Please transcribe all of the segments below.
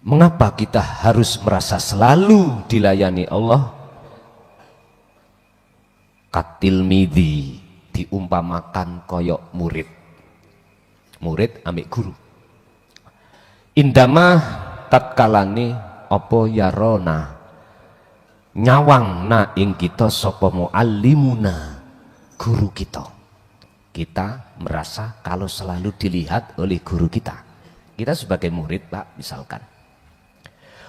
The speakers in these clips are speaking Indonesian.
Mengapa kita harus merasa selalu dilayani Allah? Katil midi, diumpamakan koyok murid. Murid ambek guru. Indama tatkalane opo yarona nyawang na ing kita sapa muallimuna, guru kita. Kita merasa kalau selalu dilihat oleh guru kita. Kita sebagai murid, Pak, misalkan.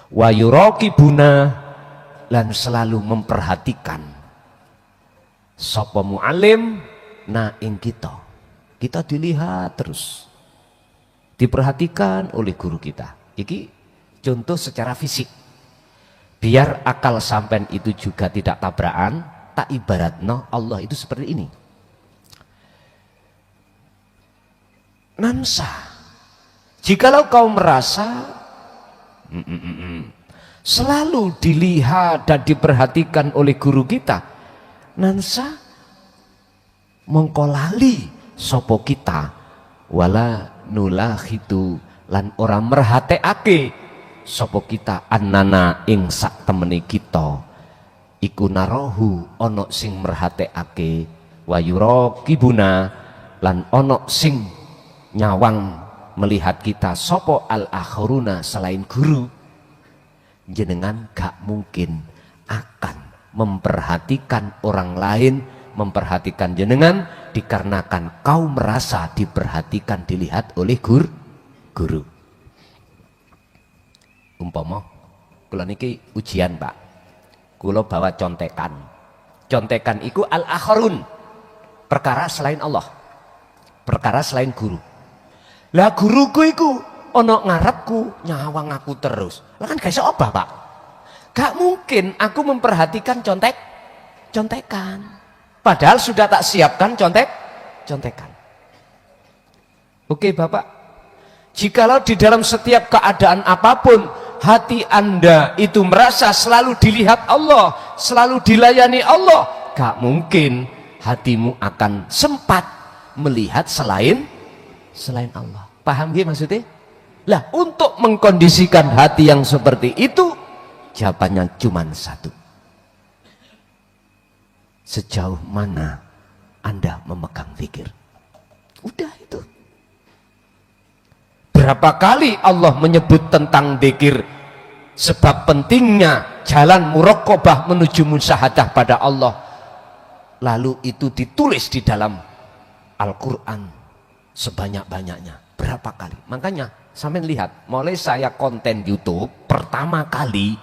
Wa yuraqibuna, lan selalu memperhatikan sapa muallim na ing kita. Kita dilihat terus. Diperhatikan oleh guru kita. Iki contoh secara fisik. Biar akal sampean itu juga tidak tabrakan, tak ibaratno Allah itu seperti ini. Nansa, jikalau kau merasa selalu dilihat dan diperhatikan oleh guru kita, nansa mengkolali sopo kita wala nulahitu lan orang merhateake sopo kita annana ing sak temene kita iku narohu ono sing merhateake wa yuraqibuna lan ono sing nyawang melihat kita sopo al akhiruna selain guru. Jenengan gak mungkin akan memperhatikan orang lain, memperhatikan jenengan dikarenakan kau merasa diperhatikan, dilihat oleh guru. Umpama kula niki ujian, Pak, kula bawa contekan iku al akhirun, perkara selain Allah, perkara selain guru. Lah guruku iku ono ngarepku nyawang aku terus. Lah kan gak iso obah, Pak. Gak mungkin aku memperhatikan contekan. Padahal sudah tak siapkan contekan. Oke, Bapak. Jikalau di dalam setiap keadaan apapun hati Anda itu merasa selalu dilihat Allah, selalu dilayani Allah, gak mungkin hatimu akan sempat melihat selain Allah. Paham ya maksudnya? Lah, untuk mengkondisikan hati yang seperti itu, jawabannya cuma satu. Sejauh mana Anda memegang zikir? Udah itu. Berapa kali Allah menyebut tentang zikir, sebab pentingnya jalan muraqabah menuju musyahadah pada Allah. Lalu itu ditulis di dalam Al-Quran sebanyak-banyaknya. Berapa kali? Makanya sampai lihat, mulai saya konten YouTube pertama kali,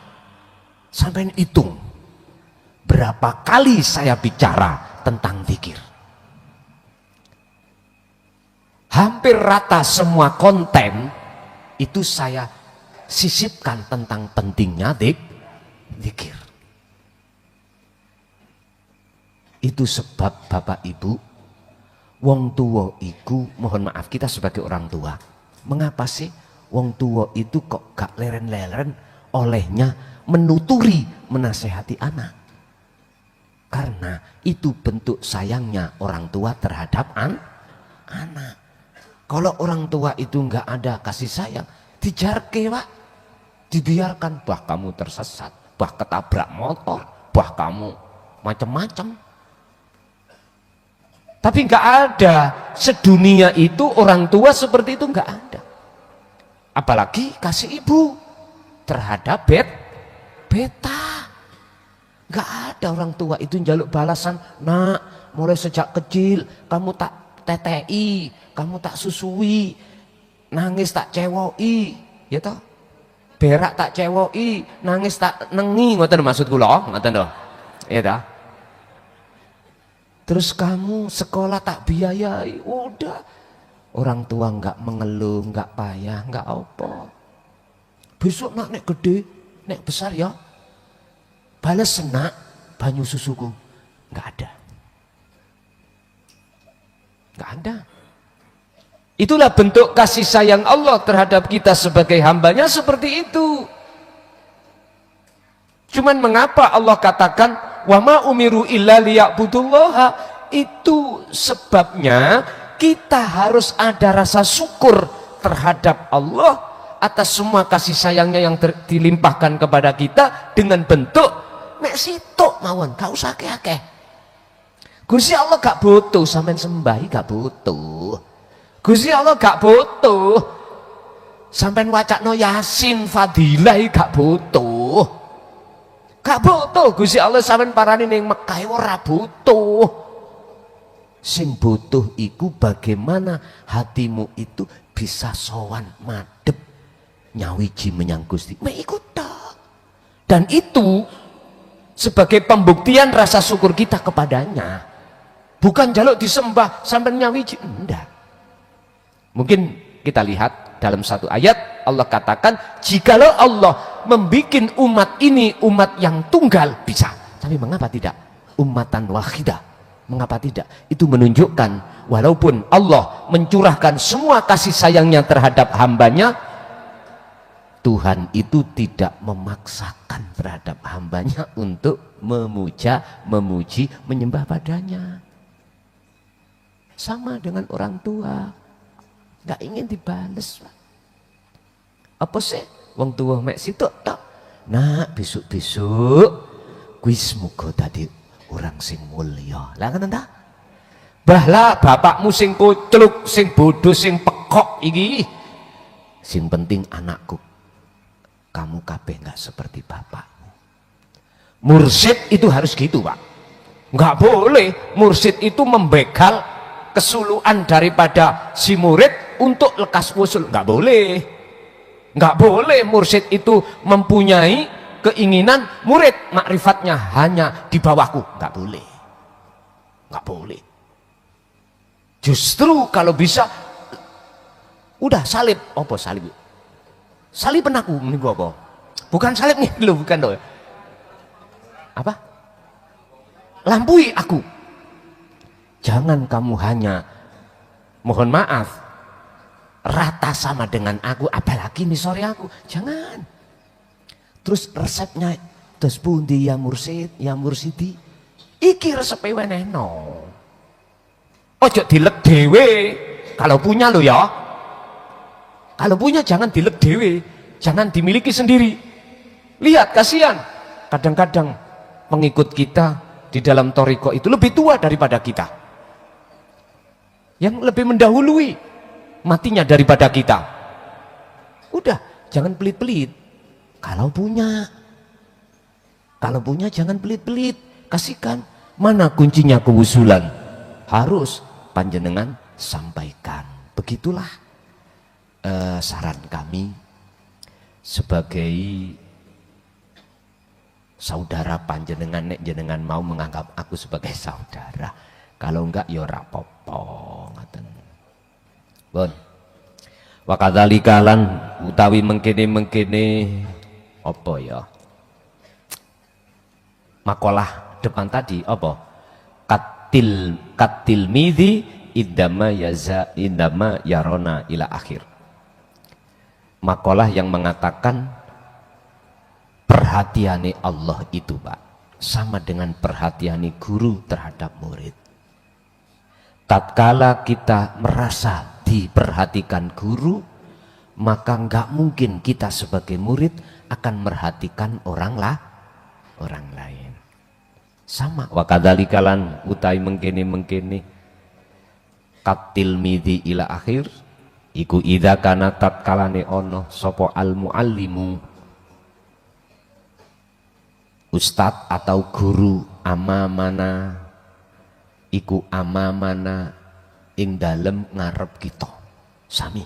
sampai hitung berapa kali saya bicara tentang zikir. Hampir rata semua konten itu saya sisipkan tentang pentingnya zikir. Itu sebab Bapak Ibu, wong tua iku, mohon maaf kita sebagai orang tua, mengapa sih wong tua itu kok gak leren-leren olehnya menuturi, menasehati anak? Karena itu bentuk sayangnya orang tua terhadap anak. Kalau orang tua itu gak ada kasih sayang, dijarke, Pak, dibiarkan, bah kamu tersesat, bah ketabrak motor, bah kamu macam-macam. Tapi nggak ada sedunia itu orang tua seperti itu, nggak ada. Apalagi kasih ibu terhadap beta. Nggak ada orang tua itu njaluk balasan. Nak, mulai sejak kecil kamu tak TTI, kamu tak susui, nangis tak cewoi, ya toh? Berak tak cewoi, nangis tak nengi, ngoten maksud kula, ngoten toh. Ya toh? Terus kamu sekolah tak biayai, udah. Orang tua nggak mengeluh, nggak payah, nggak apa. Besok nak nek gede, nek besar ya, balas senak banyu susuku, nggak ada. Nggak ada. Itulah bentuk kasih sayang Allah terhadap kita sebagai hambanya, seperti itu. Cuman mengapa Allah katakan wa ma umiru illa liya'budullaha, itu sebabnya kita harus ada rasa syukur terhadap Allah atas semua kasih sayangnya yang dilimpahkan kepada kita dengan bentuk mek sitok mawon, gak usah akeh-akeh. Gusti Allah gak butuh sampean sembahi, gak butuh. Gusti Allah gak butuh sampean wacakno Yasin fadilah, gak butuh. Gak butuh Gusti Allah sampean parani ning Mekah ora butuh. Sing butuh iku bagaimana hatimu itu bisa sowan madhep nyawiji menyang Gusti. Mek iku tok. Dan itu sebagai pembuktian rasa syukur kita kepadanya. Bukan jaluk disembah sampai nyawiji, enggak. Mungkin kita lihat dalam satu ayat Allah katakan, jikalau Allah membikin umat ini umat yang tunggal, bisa. Tapi mengapa tidak umatan wahidah? Mengapa tidak? Itu menunjukkan walaupun Allah mencurahkan semua kasih sayangnya terhadap hambanya, Tuhan itu tidak memaksakan terhadap hambanya untuk memuja, memuji, menyembah padanya. Sama dengan orang tua, nggak ingin dibales. Apa sih? Wong tua mek situ tak. Nah besok-besok kuis muga tadi orang sing mulia. Lah kan entah? Bahlah bapakmu sing kucluk, sing bodoh, sing pekok iki. Sing penting anakku, kamu kabeh nggak seperti bapakmu. Mursyid itu harus gitu, Pak. Nggak boleh mursyid itu membegal kesuluan daripada si murid untuk lekas usul. Nggak boleh. Nggak boleh mursyid itu mempunyai keinginan murid makrifatnya hanya di bawahku. Nggak boleh. Nggak boleh. Justru kalau bisa udah salib. Apa salib? Salib aku ini gua apa? Bukan salib nih lo, bukan doh. Apa? Lampui aku. Jangan kamu hanya, mohon maaf, rata sama dengan aku, apalagi misori aku. Jangan. Terus resepnya, terus pundi ya mursid, ya mursidi. Iki resepnya wenehno. Ojo dilek dewe. Kalau punya lo ya. Kalau punya jangan dilek dewe. Jangan dimiliki sendiri. Lihat, kasihan. Kadang-kadang pengikut kita di dalam toriko itu lebih tua daripada kita. Yang lebih mendahului matinya daripada kita. Udah, jangan pelit-pelit. Kalau punya jangan pelit-pelit. Kasihkan. Mana kuncinya kewusulan? Harus panjenengan sampaikan. Begitulah saran kami sebagai saudara panjenengan, nek jenengan mau menganggap aku sebagai saudara. Kalau enggak ya ora apa-apa ngoten. Pun. Wa kadzalika lan utawi mengkene-mengkene apa ya? Makalah depan tadi apa? Katil midhi indama yarona ila akhir. Makalah yang mengatakan perhatiane Allah itu, Pak, sama dengan perhatiane guru terhadap murid. Tatkala kita merasa diperhatikan guru, maka nggak mungkin kita sebagai murid akan merhatikan orang lain. Sama wa kadzalika lan utai mengkene katil midi ila akhir iku idza kana tatkalane ono sapa al muallimu ustad atau guru amamana iku amamana ing dalem ngarep kita sami.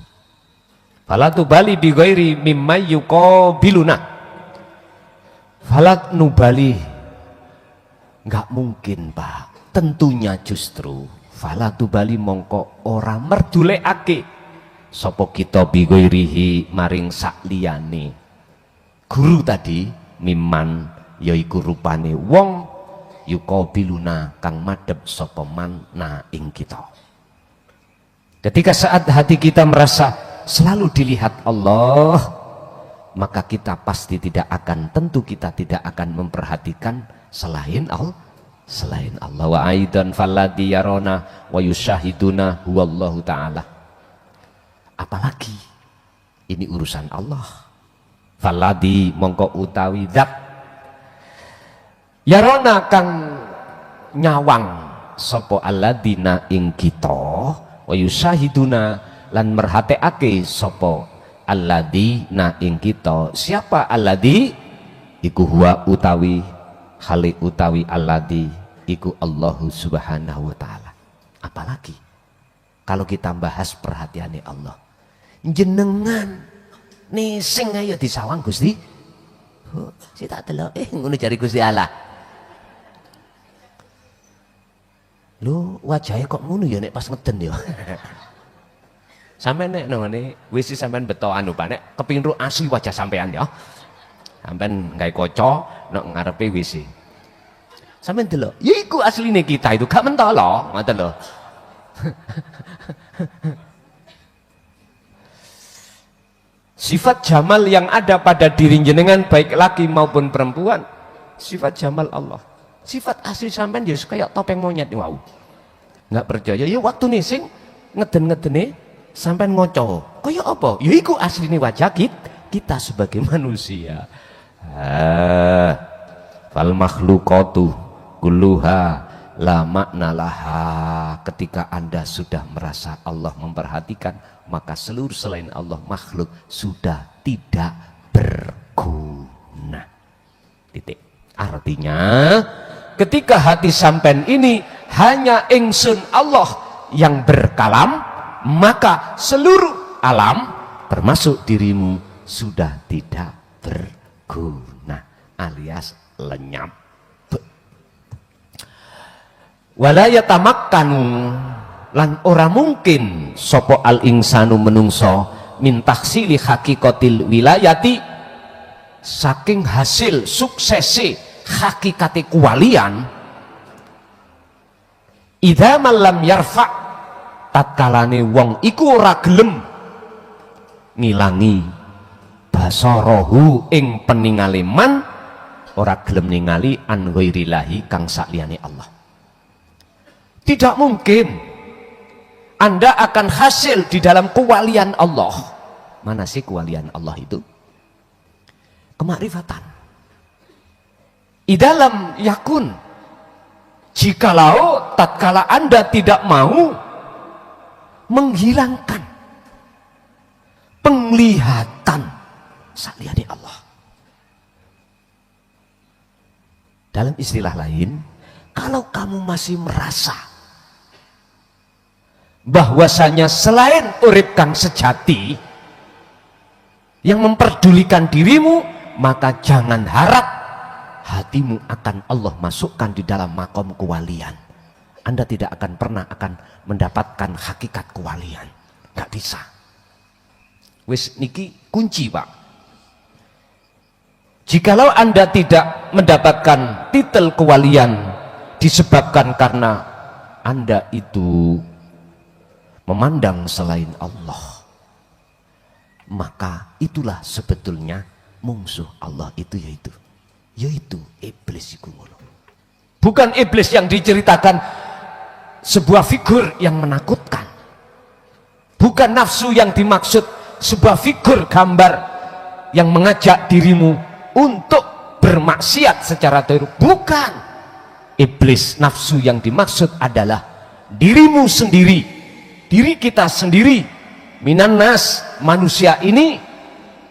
Falatu bali bi ghairi mimma yuqabiluna. Falat nubali, nggak mungkin, Pak. Tentunya justru falatu bali mongko ora merdulekake sapa kita bi ghairihi maring sakliyane. Guru tadi mimman yaiku rupane wong yuqabiluna kang madhep sapa man na ing kita. Ketika saat hati kita merasa selalu dilihat Allah, maka kita pasti tentu kita tidak akan memperhatikan selain Allah. Wa aidan falladhi yarona wa yusyahiduna huwallahu ta'ala. Apalagi Ini urusan Allah. Faladi mongko utawi zat yarona kang nyawang sapa alladina ing kita wa yusahiduna lan merhateake sapa alladina ing kita. Siapa alladi? Iku huwa utawi hale utawi alladi iku Allahu subhanahu wa ta'ala. Apalagi kalau kita bahas perhatiannya Allah, jenengan nising ayo disawang Gusti. Oh, saya tak delok ngono jari Gusti Allah. Lho wajahnya kok ngono ya nek pas ngeden ya. Sampeyan nek nangane wis sampean beto anu Pak nek kepengin ro asli wajah sampean ya. Sampeyan gawe kaca nek ngarepe WC. Sampeyan delok, ya iku asline kita itu gak mentolo, ngoten lho. Sifat jamal yang ada pada diri jenengan baik laki maupun perempuan, sifat jamal Allah. Sifat asli sampean ya kayak topeng monyet wow. Enggak percaya ya waktu nising ngeden-ngedene sampean ngoco. Kaya apa? Ya iku asline wajah kita sebagai manusia. Fal makhluqatu kulluha la makna laha. Ketika Anda sudah merasa Allah memperhatikan, maka seluruh selain Allah makhluk sudah tidak berguna. Titik. Artinya ketika hati sampean ini hanya ingsun Allah yang berkalam, maka seluruh alam termasuk dirimu sudah tidak berguna alias lenyap. Wala yatamakkanu lan ora mungkin sapa al insanu menungso min taksili hakikatil wilayati saking hasil suksesi hakikate kuwalian idza lam yarfa tatkalane wong iku ora gelem ngilangi basarahu ing peningale man, ora gelem ningali an ghairillahi kang sakliyane Allah. Tidak mungkin Anda akan hasil di dalam kewalian Allah. Mana sih kewalian Allah itu? Kemakrifatan. Idalam yakun, jikalau tatkala Anda tidak mau menghilangkan penglihatan sakliyane Allah. Dalam istilah lain, kalau kamu masih merasa bahwasanya selain urip kang sejati yang memperdulikan dirimu, maka jangan harap hatimu akan Allah masukkan di dalam makom kewalian. Anda tidak akan pernah akan mendapatkan hakikat kewalian. Gak bisa. Wis niki kunci Pak. Jikalau Anda tidak mendapatkan titel kewalian disebabkan karena Anda itu memandang selain Allah, maka itulah sebetulnya musuh Allah itu yaitu iblis iku ngono. Bukan iblis yang diceritakan sebuah figur yang menakutkan, bukan nafsu yang dimaksud sebuah figur gambar yang mengajak dirimu untuk bermaksiat secara terus. Bukan. Iblis nafsu yang dimaksud adalah dirimu sendiri, diri kita sendiri, minan nas, manusia ini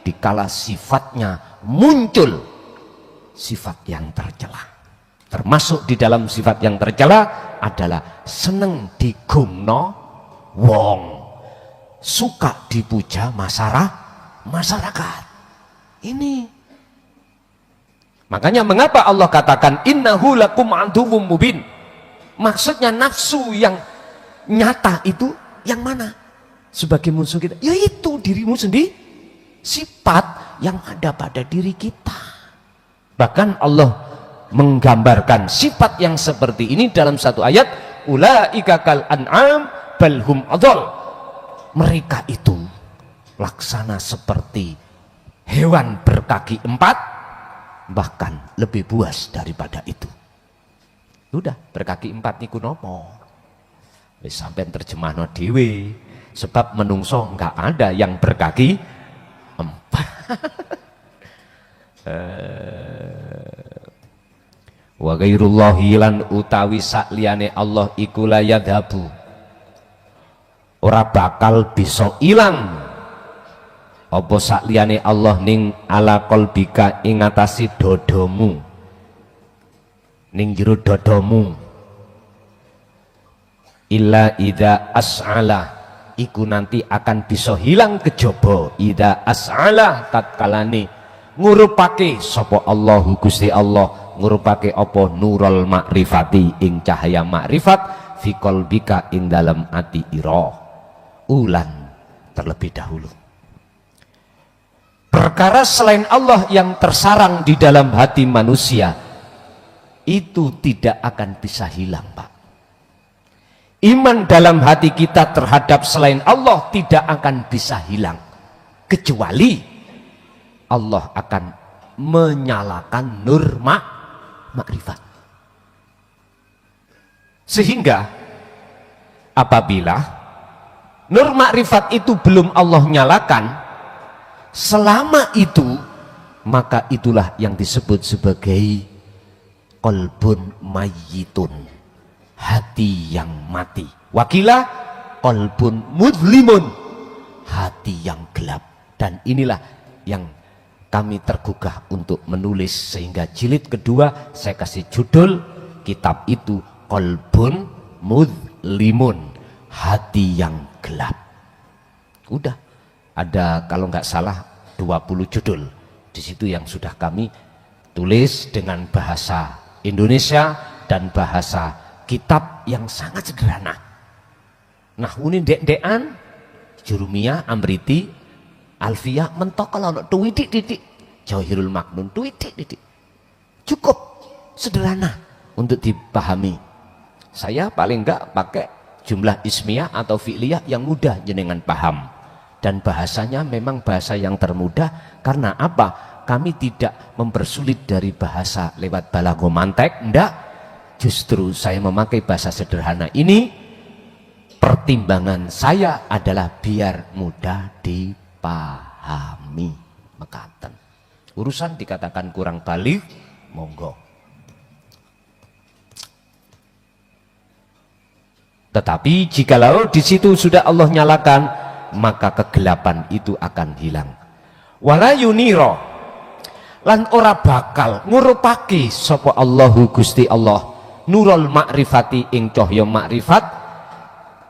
dikala sifatnya muncul sifat yang tercela. Termasuk di dalam sifat yang tercela adalah seneng digumno wong, suka dipuja masyarakat. Ini makanya mengapa Allah katakan innahu lakum aduwwum mubin. Maksudnya nafsu yang nyata itu yang mana? Sebagai musuh kita, yaitu dirimu sendiri, sifat yang ada pada diri kita. Bahkan Allah menggambarkan sifat yang seperti ini dalam satu ayat, ulaika kal an'am balhum adol. Mereka itu laksana seperti hewan berkaki 4, bahkan lebih buas daripada itu. Udah berkaki 4 niku nopo? Sampai terjemahno dhewe, sebab menungso enggak ada yang berkaki Wa ghairullahi lan utawi sakliyane Allah iku la yadhabu, ora bakal bisa ilang apa sakliyane Allah ning ala qalbika ing atase dodomu, ning jero dodomu, illa idza as'ala, iku nanti akan bisa hilang kejaba idza as'ala tatkalane ngurupake sapa Allahu Gusti Allah, ngurupake apa nurul makrifati ing cahaya makrifat fi qalbika ing dalam ati ira. Ulan terlebih dahulu perkara selain Allah yang tersarang di dalam hati manusia itu tidak akan bisa hilang, Pak. Iman dalam hati kita terhadap selain Allah tidak akan bisa hilang kecuali Allah akan menyalakan nur makrifat. Sehingga apabila nur makrifat itu belum Allah nyalakan, selama itu maka itulah yang disebut sebagai qalbun mayyitun, hati yang mati. Wakila qalbun mudlimun, hati yang gelap. Dan inilah yang kami tergugah untuk menulis, sehingga jilid kedua saya kasih judul kitab itu qalbun mudlimun, hati yang gelap. Udah ada kalau nggak salah 20 judul di situ yang sudah kami tulis dengan bahasa Indonesia dan bahasa kitab yang sangat sederhana. Nah, ini dek-dekan, Jurumiyah, Amriti, Alfiyah, mentok kalau ada tuwidik-titik, Jawahirul Maknun, tuwidik-titik. Cukup sederhana untuk dipahami. Saya paling enggak pakai jumlah ismiyah atau fi'liyah yang mudah jenengan paham. Dan bahasanya memang bahasa yang termudah. Karena apa? Kami tidak mempersulit dari bahasa lewat balago mantek, enggak. Justru saya memakai bahasa sederhana ini, pertimbangan saya adalah biar mudah dipahami. Mekaten. Urusan dikatakan kurang balik, monggo. Tetapi jikalau di situ sudah Allah nyalakan, maka kegelapan itu akan hilang. Wala yuniro, lan ora bakal ngurupake sapa Allahu Gusti Allah nurul makrifati ing cahya makrifat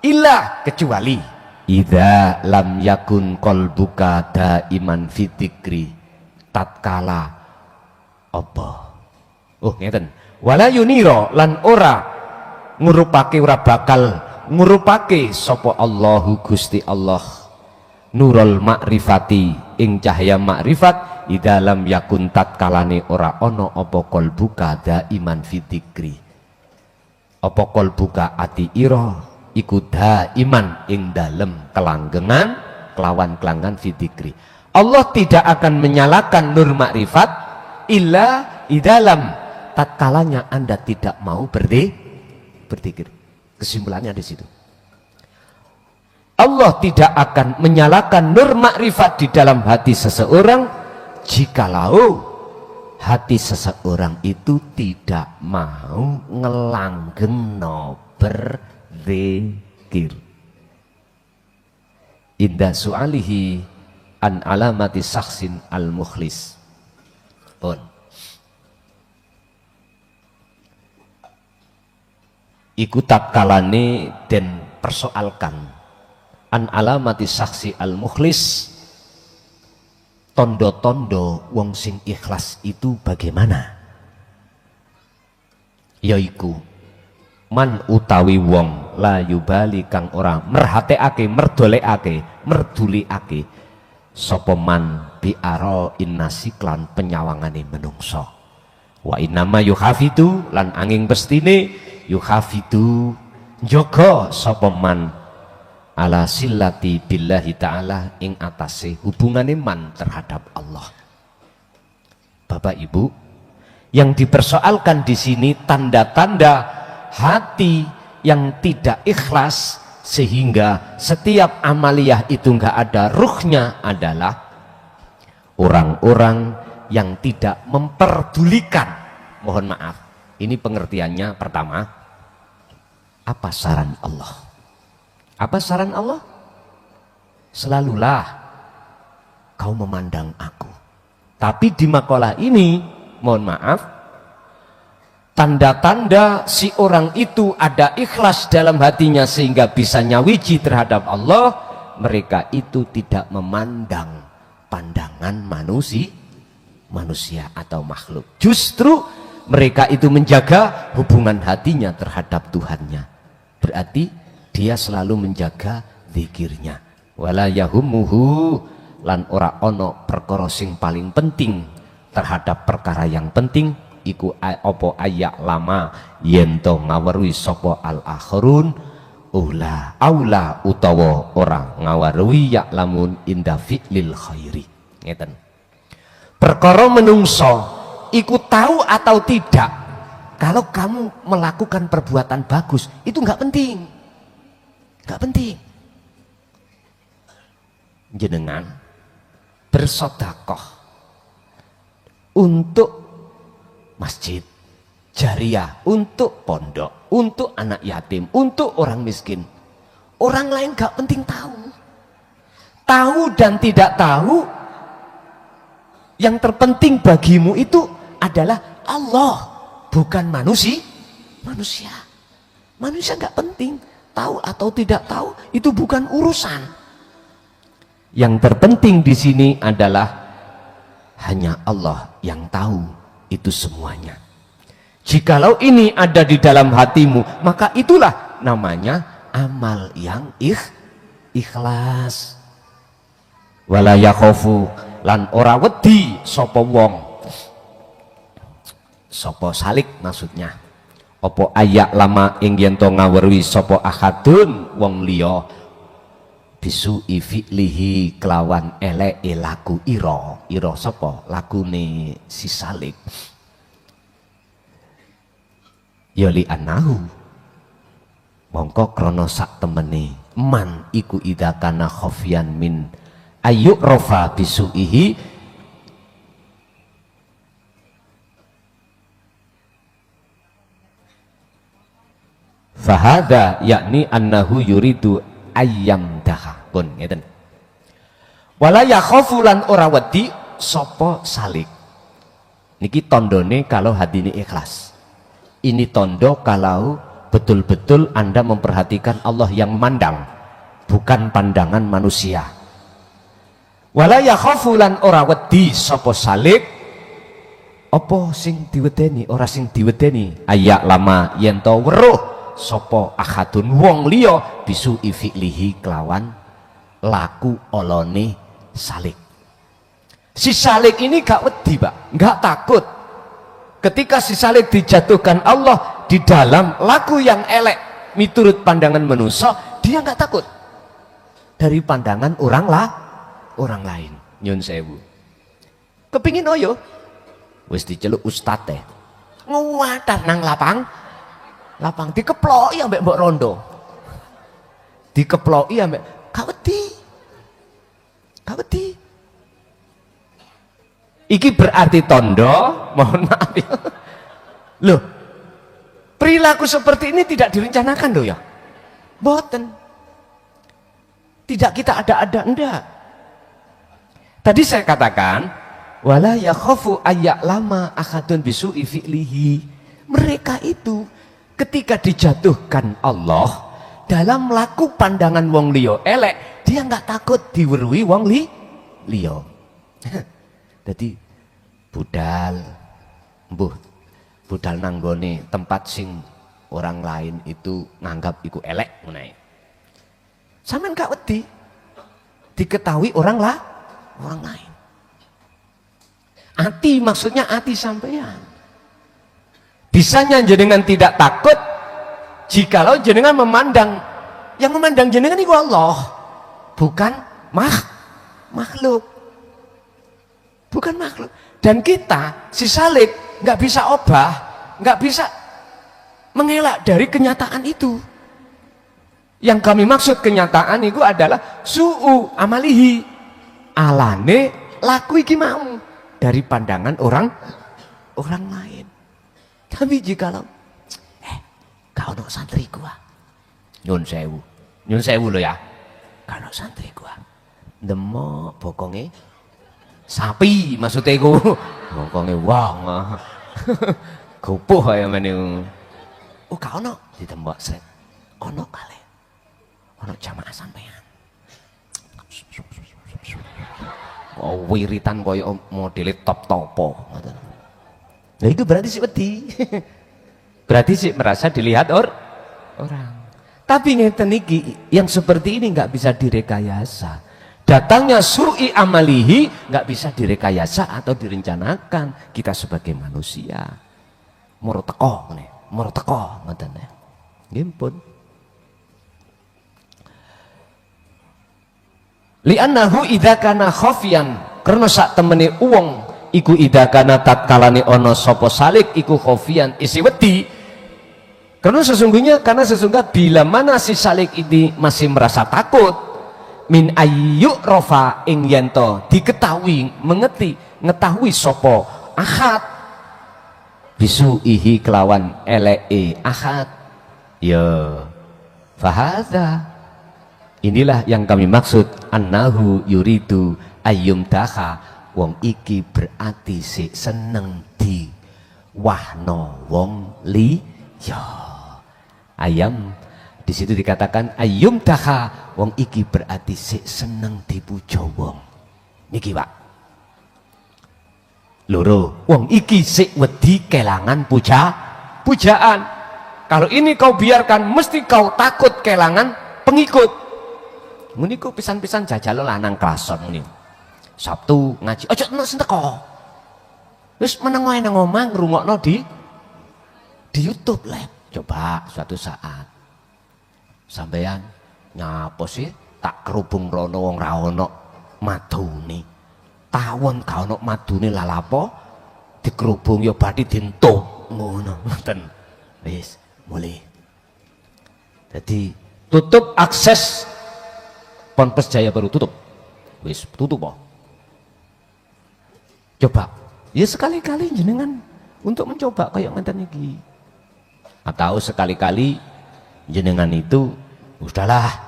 illa kecuali idza lam yakun qalbuka daiman fi dzikri, tatkala apa? Oh ngeten. Wala yuniro, lan ora ngurupake, ora bakal ngurupake sapa Allahu Gusti Allah nurul makrifati ing cahya makrifat idza lam yakun tatkalane ora ana apa qalbuka daiman fi dzikri, apa qalbuka ati ira iku daiman ing dalem kelanggengan kelawan kelanggan fi dzikri. Allah tidak akan menyalakan nur makrifat illa idalam tatkalanya Anda tidak mau berzikir. Kesimpulannya di situ. Allah tidak akan menyalakan nur makrifat di dalam hati seseorang jikalau hati seseorang itu tidak mau ngelanggengno berzikir. Indah su'alihi an alamati saksin al-mukhlis. Pun iku tatkalane den persoalkan an alamati saksi al-mukhlis, tondo-tondo wong sing ikhlas itu bagaimana? Yaiku man utawi wong la yubali kang ora merhatekake, merdolekake, merduliake sapa man bi ara innasiklan penyawangane menungso. Wa innama yuhafidu lan angin bestine yuhafidu njaga sapa man ala sillati billahi ta'ala ing atase hubungane man terhadap Allah. Bapak Ibu, yang dipersoalkan di sini tanda-tanda hati yang tidak ikhlas sehingga setiap amaliyah itu enggak ada ruhnya adalah orang-orang yang tidak memperdulikan, mohon maaf, ini pengertiannya pertama, apa saran Allah? Apa saran Allah? Selalulah kau memandang aku. Tapi di makalah ini, mohon maaf, tanda-tanda si orang itu ada ikhlas dalam hatinya sehingga bisa nyawiji terhadap Allah, mereka itu tidak memandang pandangan manusia atau makhluk. Justru mereka itu menjaga hubungan hatinya terhadap Tuhannya. Berarti dia selalu menjaga zikirnya. Wala yahumuhu, lan ora ono perkara sing paling penting terhadap perkara yang penting iku apa ayak lama yen to ngaweruhi sapa al akharun aula utawa ora ngaweruhi yak lamun inda fi'lil khairi. Ngeten. Perkara menungso iku tahu atau tidak, kalau kamu melakukan perbuatan bagus itu nggak penting, nggak penting. Jenengan bersedekah untuk masjid jariah, untuk pondok, untuk anak yatim, untuk orang miskin, orang lain nggak penting tahu. Tahu dan tidak tahu, yang terpenting bagimu itu adalah Allah, bukan manusia. Manusia nggak penting, tahu atau tidak tahu itu bukan urusan. Yang terpenting di sini adalah hanya Allah yang tahu itu semuanya. Jikalau ini ada di dalam hatimu, maka itulah namanya amal yang ikhlas. Wala yakhofu, lan ora wedi sapa wong, sapa salik maksudnya, apa ayak lama ing yen to ngaweruhi sapa ahadun wong liya bisu fi'lihi kelawan eleke laku ira sapa lakune si salik, ya li anahu mongko krana sak temene man iku idza kana khofyan min ayyuk rofa bisu'ihi fahada yakni annahu yuridu ayyam dahakun. Ngeten. Wala yakhafu lan ora wedi sapa salik. Niki tondone kalau hati ini ikhlas. Ini tondo kalau betul-betul Anda memperhatikan Allah yang memandang, bukan pandangan manusia. Wala yakhafu lan ora wedi sapa salik apa sing diwedeni, ora sing diwedeni ayak lama yen to weruh sapa ahadun wong liya bisu fi'lihi kelawan laku olone salik. Si salik ini gak wedi, Pak, gak takut ketika si salik dijatuhkan Allah di dalam laku yang elek miturut pandangan manusia, dia gak takut dari pandangan orang lain. Nyun sewu kepingin oyo wis diceluk ustad teh nguwatar nang lapang dikeploki ambek mbok rondo, dikeploki ambek gak wedi. Iki berarti tondo, mohon maaf ya. Loh, perilaku seperti ini tidak direncanakan loh ya, boten, tidak kita ada-ada, enggak. Tadi saya katakan wala yakhafu ayak lama akadun bisu'i fi'lihi, mereka itu ketika dijatuhkan Allah dalam melaku pandangan wong liya elek, dia nggak takut diweruhi wong liya. Jadi budal nanggone tempat sing orang lain itu nganggap iku elek ngono. Sampeyan gak wedi diketahui orang lain. Ati maksudnya ati sampeyan. Bisanya jenengan tidak takut jikalau jenengan memandang, yang memandang jenengan itu Allah, bukan makhluk, bukan makhluk. Dan kita si salik nggak bisa obah, nggak bisa mengelak dari kenyataan itu. Yang kami maksud kenyataan itu adalah su'u amalihi, alane laku iki mau dari pandangan orang lain. Tapi jikalau kau ono santri gua nyun sewu lo ya, kau ono santri gua demok bokonge sapi, maksudnya ku bokonge wong gopoh ya meneh. Oh kau ono ditembok sret ono kali ono jamaah sampean wiritan koyo modele top-topo. Nah itu berarti sih wedi. Berarti sih merasa dilihat orang. Tapi ngeten iki yang seperti ini nggak bisa direkayasa. Datangnya su'i amalihi nggak bisa direkayasa atau direncanakan. Kita sebagai manusia moro teko ngoten ya. Nggih pun. Li'annahu idza kana khafiyan, karena sak temene wong iku idza kana tatkalane ana sapa salik iku khafiyan isi wedi. Karena sesungguhnya bila mana si salik ini masih merasa takut min ayyuk rofa ing yento diketahui ngetahui sapa ahad bisu ihi kelawan eleke ahad ya fahadha. Inilah yang kami maksud annahu yuridu ayyum daha, wong iki berarti si seneng di wahno wong liya. Ayam di situ dikatakan ayyum daha, wong iki berarti si seneng dipuja wong. Niki Pak loro, wong iki si wedi kelangan pujaan. Kalau ini kau biarkan mesti kau takut kelangan pengikut. Muniku pisan-pisan jajal lanang klason muni. Sabtu ngaji, ojo tenan senteko. Wis meneng wae nang omah ngrungokno di YouTube lep. Coba suatu saat sampeyan nyapa sih tak kerubung rono wong ra ono madune. Tawon ga ono madune lalapo dikerubung ya bathi dintup ngono ngoten. Wis mulai. Jadi tutup akses Ponpes Jaya Baru tutup, wis tutup po. Coba, ya sekali-kali jenengan untuk mencoba kayak ngeten iki. Atau sekali-kali jenengan itu udahlah,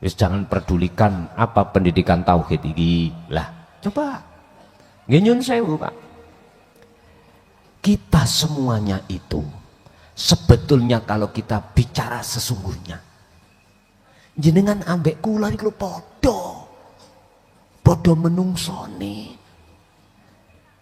wis jangan pedulikan apa pendidikan tauhid iki lah. Coba, nyun sewu Pak. Kita semuanya itu sebetulnya kalau kita bicara sesungguhnya, jenengan ambek kula niku podo menungsoni.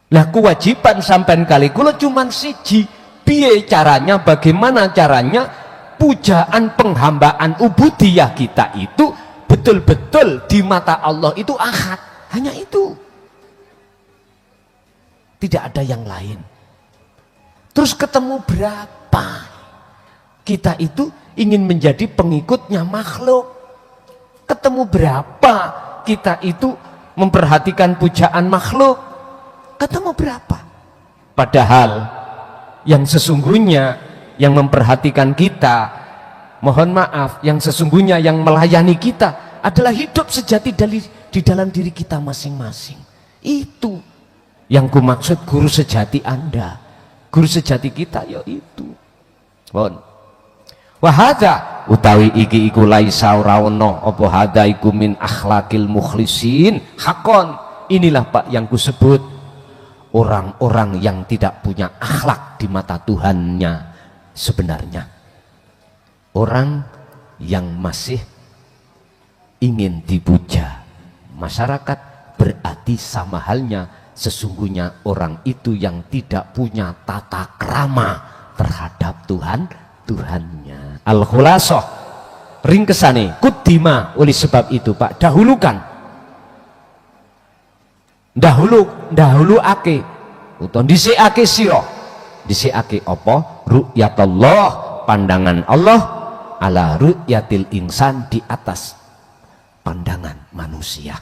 Lah kewajiban sampean kali kula cuman siji, piye caranya, bagaimana caranya pujaan penghambaan ubudiyah kita itu betul-betul di mata Allah itu ahad, hanya itu, tidak ada yang lain. Terus ketemu berapa kita itu ingin menjadi pengikutnya makhluk, ketemu berapa kita itu memperhatikan pujaan makhluk, ketemu berapa. Padahal yang sesungguhnya yang memperhatikan kita, mohon maaf, yang sesungguhnya yang melayani kita adalah hidup sejati di dalam diri kita masing-masing. Itu yang ku maksud guru sejati Anda, guru sejati kita yaitu bon. Wahada utawi iki iku laisa ora ono apa hada iku min akhlakil mukhlisin hakon. Inilah Pak yang kusebut orang-orang yang tidak punya akhlak di mata Tuhannya sebenarnya. Orang yang masih ingin dipuja masyarakat, berarti sama halnya sesungguhnya orang itu yang tidak punya tata krama terhadap Tuhannya. Al-Khulasah ringkesane kuddima, oleh sebab itu Pak dahuluake utawa dhisikake sira, dhisikake apa? Ru'yatullah, pandangan Allah, ala ru'yatil insan, di atas pandangan manusia.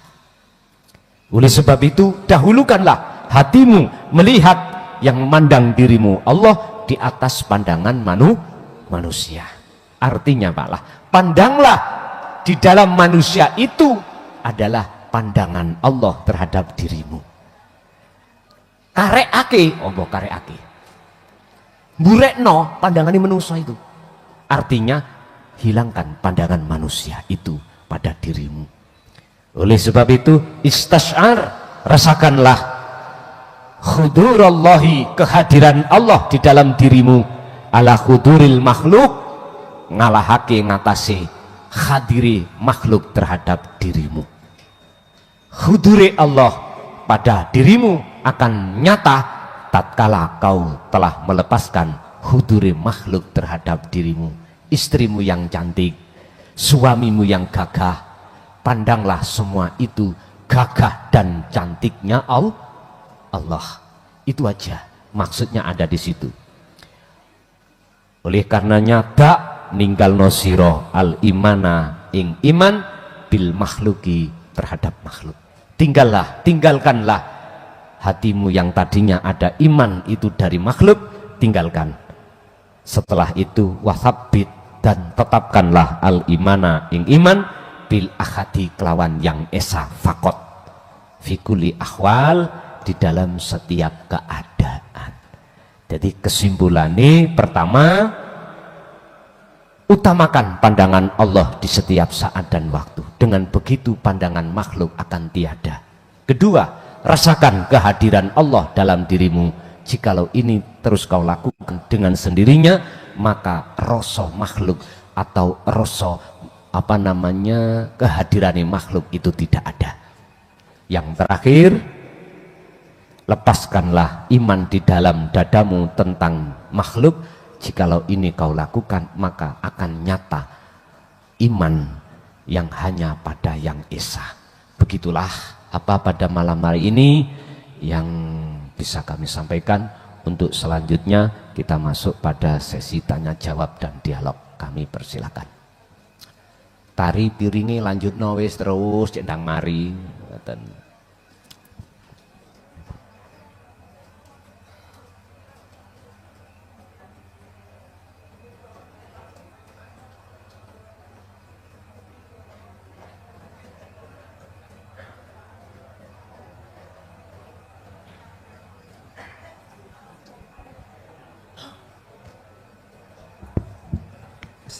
Oleh sebab itu dahulukanlah hatimu melihat yang memandang dirimu Allah di atas pandangan manusia. Artinya Pak lah, pandanglah di dalam manusia itu adalah pandangan Allah terhadap dirimu. Karekake, apa karekake? Burekno pandangan manusia itu. Artinya hilangkan pandangan manusia itu pada dirimu. Oleh sebab itu istasyar, rasakanlah khudurallahi, kehadiran Allah di dalam dirimu, ala khuduril makhluk, ngalahake ngatasi hadiri makhluk terhadap dirimu. Khudure Allah pada dirimu akan nyata tatkala kau telah melepaskan hudure makhluk terhadap dirimu. Istrimu yang cantik, suamimu yang gagah, pandanglah semua itu gagah dan cantiknya Allah. Itu aja maksudnya ada di situ. Oleh karenanya tak ninggal nosiro al imana ing iman bil makhluki terhadap makhluk. Tinggalkanlah hatimu yang tadinya ada iman itu dari makhluk, tinggalkan. Setelah itu wasabbit, dan tetapkanlah al imana ing iman bil akhadi kelawan yang esa fakot fikuli ahwal, di dalam setiap keadaan. Jadi kesimpulannya pertama, utamakan pandangan Allah di setiap saat dan waktu. Dengan begitu pandangan makhluk akan tiada. Kedua, rasakan kehadiran Allah dalam dirimu. Jikalau ini terus kau lakukan dengan sendirinya, maka rasa makhluk atau rasa kehadiran makhluk itu tidak ada. Yang terakhir, lepaskanlah iman di dalam dadamu tentang makhluk. Jikalau ini kau lakukan, maka akan nyata iman yang hanya pada yang esa. Begitulah apa pada malam hari ini yang bisa kami sampaikan. Untuk selanjutnya kita masuk pada sesi tanya jawab dan dialog. Kami persilakan. Tari piringi lanjut wis terus cendang mari.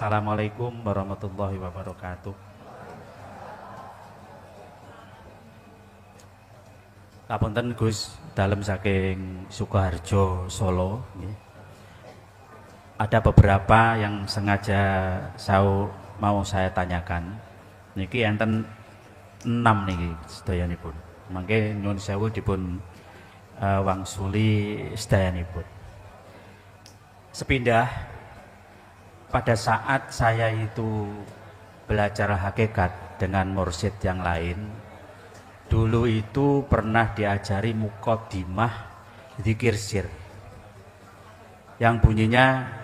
Assalamualaikum warahmatullahi wabarakatuh. Kapunten Gus, dalem saking Sukoharjo, Solo. Ada beberapa yang sengaja mau saya tanyakan. Niki enten 6 niki sedayanipun. Mangke nyuwun sewu dipun wangsuli sedayanipun. Sepindah pada saat saya itu belajar hakikat dengan mursyid yang lain, dulu itu pernah diajari muqaddimah dzikir sir yang bunyinya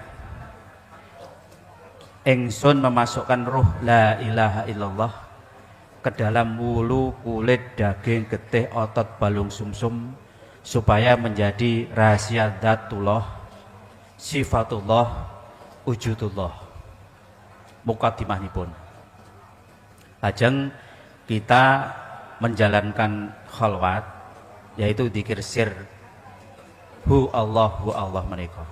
ingsun memasukkan ruh la ilaha illallah ke dalam wulu, kulit, daging, getih, otot, balung sumsum supaya menjadi rahasia dzatullah, sifatullah, wujudullah. Muqaddimahnipun. Lajeng kita menjalankan khalwat, yaitu dzikir sir hu Allah menika.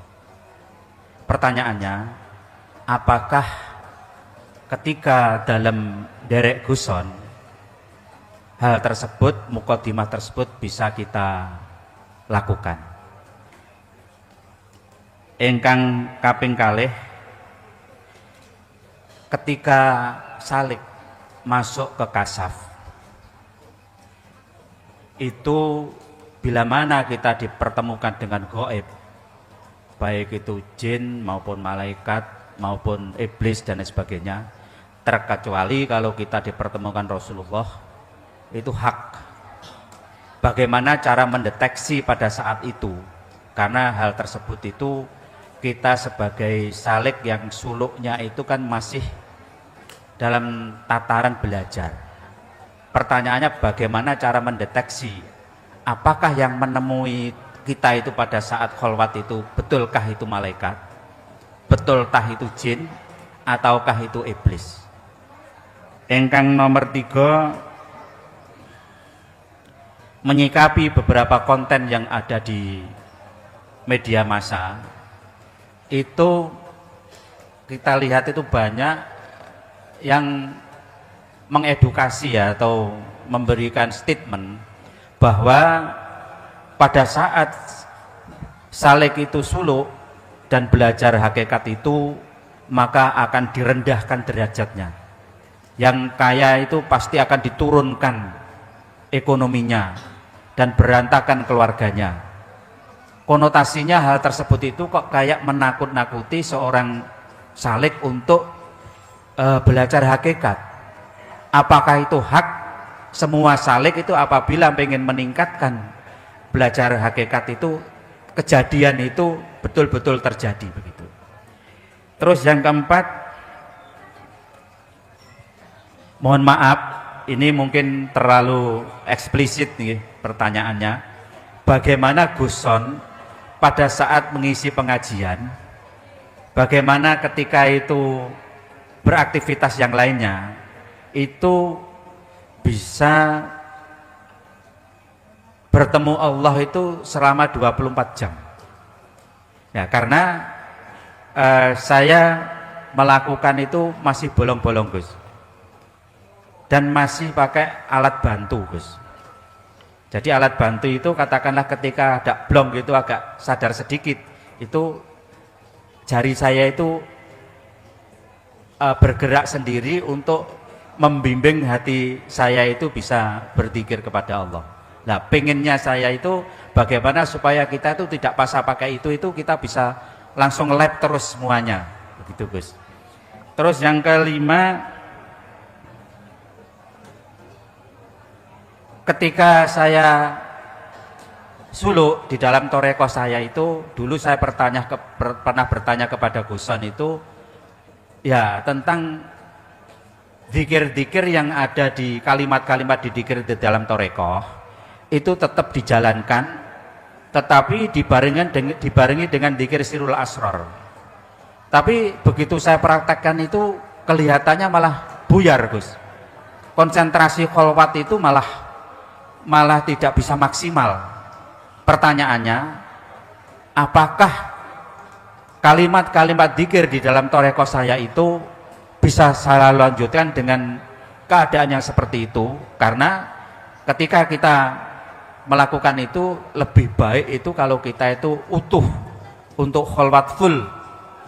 Pertanyaannya, apakah ketika dalam derek guson hal tersebut, muqaddimah tersebut bisa kita lakukan? Ingkang kaping kalih, ketika salik masuk ke kasaf itu bila mana kita dipertemukan dengan gaib, baik itu jin maupun malaikat maupun iblis dan lain sebagainya, terkecuali kalau kita dipertemukan Rasulullah, itu hak. Bagaimana cara mendeteksi pada saat itu? Karena hal tersebut itu kita sebagai salik yang suluknya itu kan masih dalam tataran belajar. Pertanyaannya, bagaimana cara mendeteksi apakah yang menemui kita itu pada saat kholwat itu betulkah itu malaikat, betulkah itu jin, ataukah itu iblis? Ingkang nomor 3, menyikapi beberapa konten yang ada di media massa, itu kita lihat itu banyak yang mengedukasi ya, atau memberikan statement bahwa pada saat salik itu suluk dan belajar hakikat itu, maka akan direndahkan derajatnya. Yang kaya itu pasti akan diturunkan ekonominya dan berantakan keluarganya. Konotasinya hal tersebut itu kok kayak menakut-nakuti seorang salik untuk belajar hakikat. Apakah itu hak semua salik itu apabila pengen meningkatkan belajar hakikat itu, kejadian itu betul-betul terjadi begitu. Terus yang keempat, mohon maaf, ini mungkin terlalu eksplisit nih pertanyaannya. Bagaimana Gus Son pada saat mengisi pengajian, bagaimana ketika itu beraktivitas yang lainnya, itu bisa bertemu Allah itu selama 24 jam. Ya, karena saya melakukan itu masih bolong-bolong, Gus. Dan masih pakai alat bantu, Gus. Jadi alat bantu itu katakanlah ketika ada blong gitu agak sadar sedikit, itu jari saya itu bergerak sendiri untuk membimbing hati saya itu bisa berzikir kepada Allah. Nah, pengennya saya itu bagaimana supaya kita itu tidak pasal pakai itu kita bisa langsung lab terus semuanya, begitu Gus. Terus yang kelima, ketika saya suluk di dalam toreko saya itu, dulu saya pernah bertanya kepada Gus Son itu, ya tentang zikir-zikir yang ada di kalimat-kalimat di zikir di dalam toreko itu tetap dijalankan, tetapi dibarengi dengan zikir sirul asrar. Tapi begitu saya praktekkan itu kelihatannya malah buyar, Gus. Konsentrasi kholwat itu malah tidak bisa maksimal. Pertanyaannya, apakah kalimat-kalimat zikir di dalam toreko saya itu bisa saya lanjutkan dengan keadaan yang seperti itu? Karena ketika kita melakukan itu lebih baik itu kalau kita itu utuh untuk kholwat full,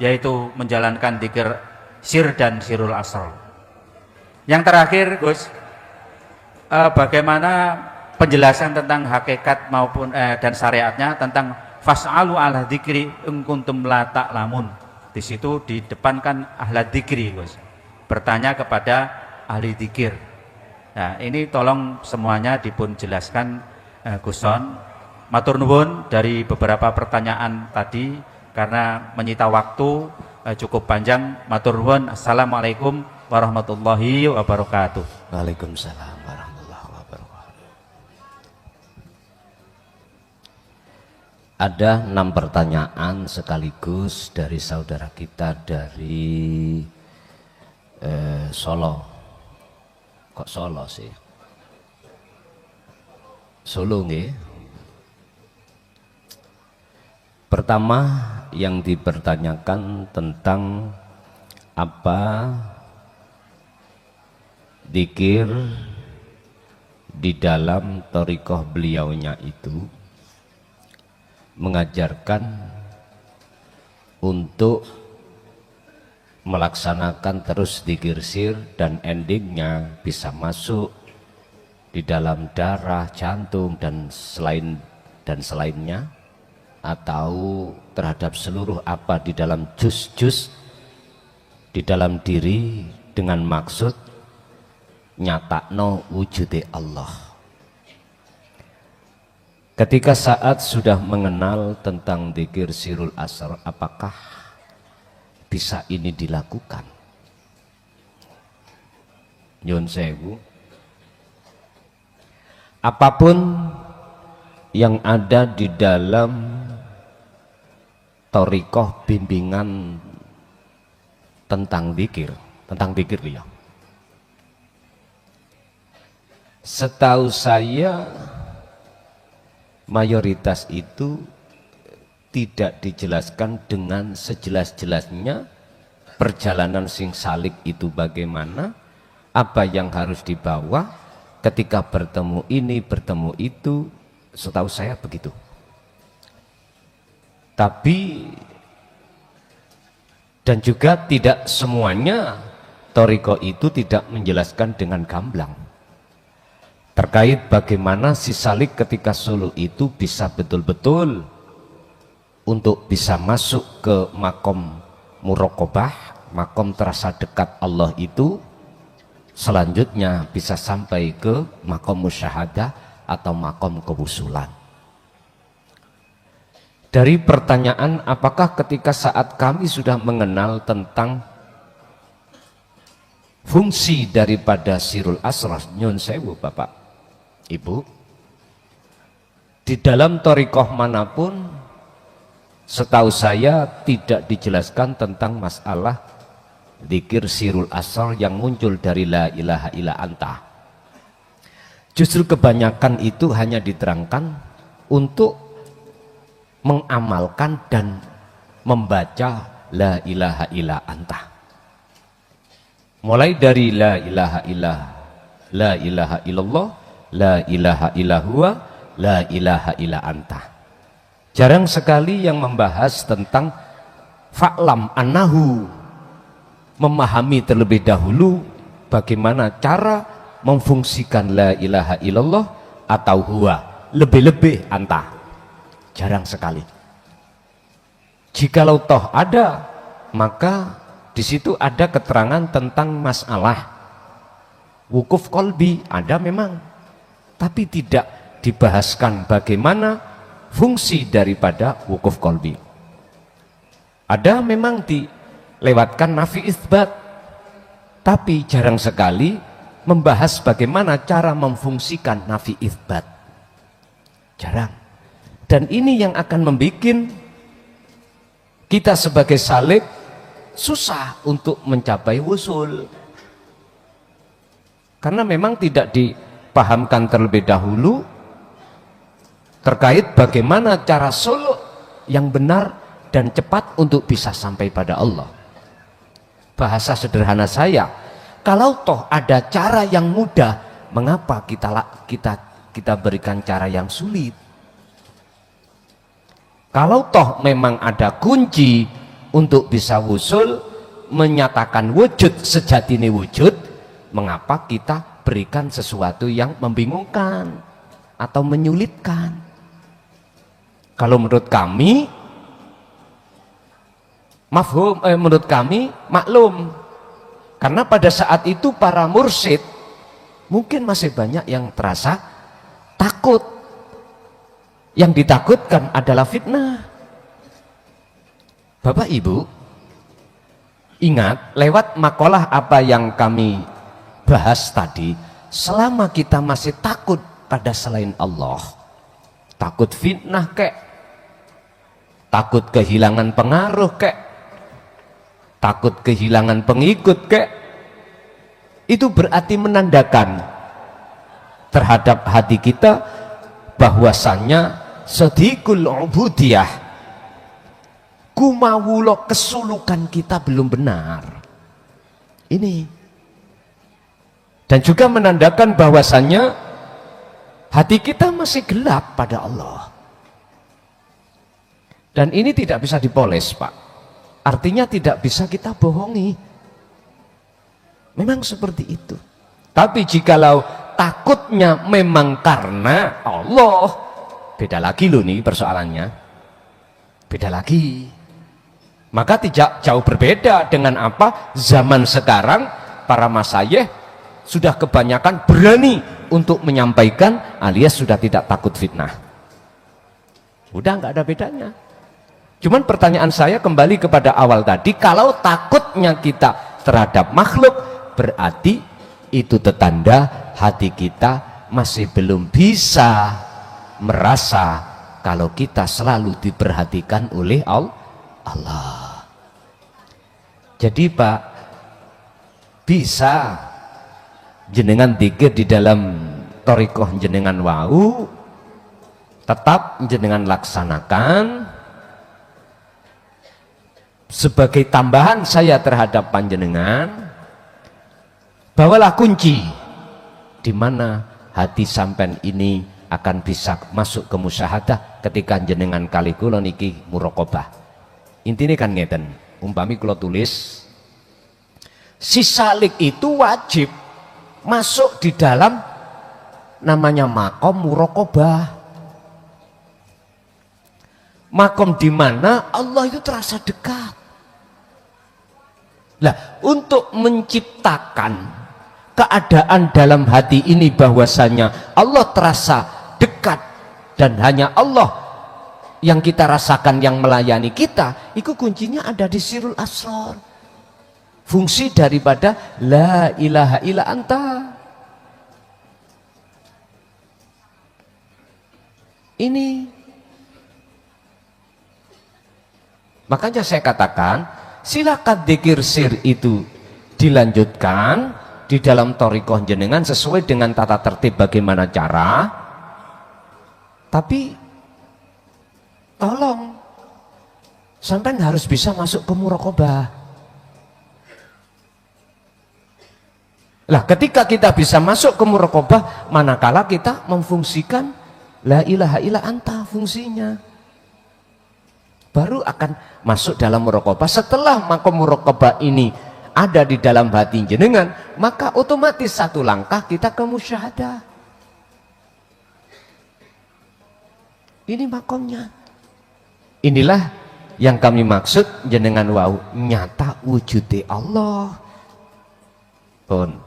yaitu menjalankan zikir sir dan sirul asrar. Yang terakhir, Gus, bagaimana penjelasan tentang hakikat maupun dan syariatnya tentang fas'alu ala dzikri in kuntum la ta'lamun. Di situ di depan kan ahla dzikri, Gus. Bertanya kepada ahli dzikir. Nah, ini tolong semuanya dipun jelaskan Gus Son. Matur nuwun dari beberapa pertanyaan tadi karena menyita waktu cukup panjang. Matur nuwun. Assalamualaikum warahmatullahi wabarakatuh. Waalaikumsalam warahmatullahi wabarakatuh. Ada 6 pertanyaan sekaligus dari saudara kita dari Solo. Kok Solo sih? Solo nggih. Pertama yang dipertanyakan tentang apa dzikir di dalam thariqah beliaunya itu mengajarkan untuk melaksanakan terus dzikir sir dan endingnya bisa masuk di dalam darah, jantung dan selainnya, atau terhadap seluruh apa di dalam jus-jus di dalam diri dengan maksud nyatakno wujude Allah. Ketika saat sudah mengenal tentang dzikir sirul asrar, apakah bisa ini dilakukan? Nyun sewu, apapun yang ada di dalam thariqah bimbingan tentang dzikir ya. Setahu saya mayoritas itu tidak dijelaskan dengan sejelas-jelasnya perjalanan sing salik itu bagaimana, apa yang harus dibawa ketika bertemu ini, bertemu itu. Setahu saya begitu. Tapi dan juga tidak semuanya Thariqah itu tidak menjelaskan dengan gamblang terkait bagaimana si salik ketika suluk itu bisa betul-betul untuk bisa masuk ke makom muraqabah, makom terasa dekat Allah itu, selanjutnya bisa sampai ke makom musyahadah atau makom kewusulan. Dari pertanyaan apakah ketika saat kami sudah mengenal tentang fungsi daripada sirul asrar, nyun sewu Bapak Ibu, di dalam thariqah manapun setahu saya tidak dijelaskan tentang masalah zikir sirul asrar yang muncul dari la ilaha illa anta. Justru kebanyakan itu hanya diterangkan untuk mengamalkan dan membaca la ilaha illa anta. Mulai dari la ilaha illallah, la ilaha illa huwa, la ilaha illa anta. Jarang sekali yang membahas tentang fa'lam annahu, memahami terlebih dahulu bagaimana cara memfungsikan la ilaha illallah atau huwa, lebih-lebih anta. Jarang sekali. Jikalau toh ada, maka di situ ada keterangan tentang masalah wukuf kolbi, ada memang, tapi tidak dibahaskan bagaimana fungsi daripada wukuf kolbi. Ada memang dilewatkan nafi isbat, tapi jarang sekali membahas bagaimana cara memfungsikan nafi isbat. Jarang. Dan ini yang akan membuat kita sebagai salik susah untuk mencapai wusul, karena memang tidak dipahamkan terlebih dahulu terkait bagaimana cara suluk yang benar dan cepat untuk bisa sampai pada Allah. Bahasa sederhana saya, kalau toh ada cara yang mudah, mengapa kita berikan cara yang sulit? Kalau toh memang ada kunci untuk bisa wusul, menyatakan wujud sejatine wujud, mengapa kita berikan sesuatu yang membingungkan atau menyulitkan? Kalau menurut kami mafhum, menurut kami maklum, karena pada saat itu para mursyid mungkin masih banyak yang terasa takut. Yang ditakutkan adalah fitnah. Bapak Ibu, ingat lewat makalah apa yang kami bahas tadi, selama kita masih takut pada selain Allah, takut fitnah kek, takut kehilangan pengaruh kek, takut kehilangan pengikut kek, itu berarti menandakan terhadap hati kita bahwasannya sedikul ubudiyah, kumawulo kesulukan kita belum benar. Ini dan juga menandakan bahwasannya hati kita masih gelap pada Allah. Dan ini tidak bisa dipoles, Pak. Artinya tidak bisa kita bohongi. Memang seperti itu. Tapi jikalau takutnya memang karena Allah, beda lagi loh nih persoalannya, beda lagi. Maka tidak jauh berbeda dengan apa zaman sekarang para masyayikh sudah kebanyakan berani untuk menyampaikan alias sudah tidak takut fitnah. Udah nggak ada bedanya. Cuman pertanyaan saya kembali kepada awal tadi, kalau takutnya kita terhadap makhluk, berarti itu tetanda hati kita masih belum bisa merasa kalau kita selalu diperhatikan oleh Allah. Jadi Pak, bisa jenengan dzikir di dalam thariqah jenengan wau, tetap jenengan laksanakan sebagai tambahan saya terhadap panjenengan. Bawalah kunci di mana hati sampean ini akan bisa masuk ke musyahadah ketika jenengan kali kula niki muraqabah. Intine kan ngeten, umpami kula tulis si salik itu wajib masuk di dalam namanya makom muraqabah. Makom di mana Allah itu terasa dekat. Lah, untuk menciptakan keadaan dalam hati ini bahwasanya Allah terasa dekat dan hanya Allah yang kita rasakan, yang melayani kita, itu kuncinya ada di sirul asrar. Fungsi daripada la ilaha illa anta. Ini makanya saya katakan silakan dzikir sir itu dilanjutkan di dalam thariqah jenengan sesuai dengan tata tertib bagaimana cara, tapi tolong sampai harus bisa masuk ke muraqabah. Lah ketika kita bisa masuk ke muraqabah, manakala kita memfungsikan la ilaha illa anta fungsinya, baru akan masuk dalam muraqabah. Setelah makom muraqabah ini ada di dalam hati jenengan, maka otomatis satu langkah kita ke musyahadah. Ini makomnya. Inilah yang kami maksud jenengan wau nyata wujudnya Allah. Pun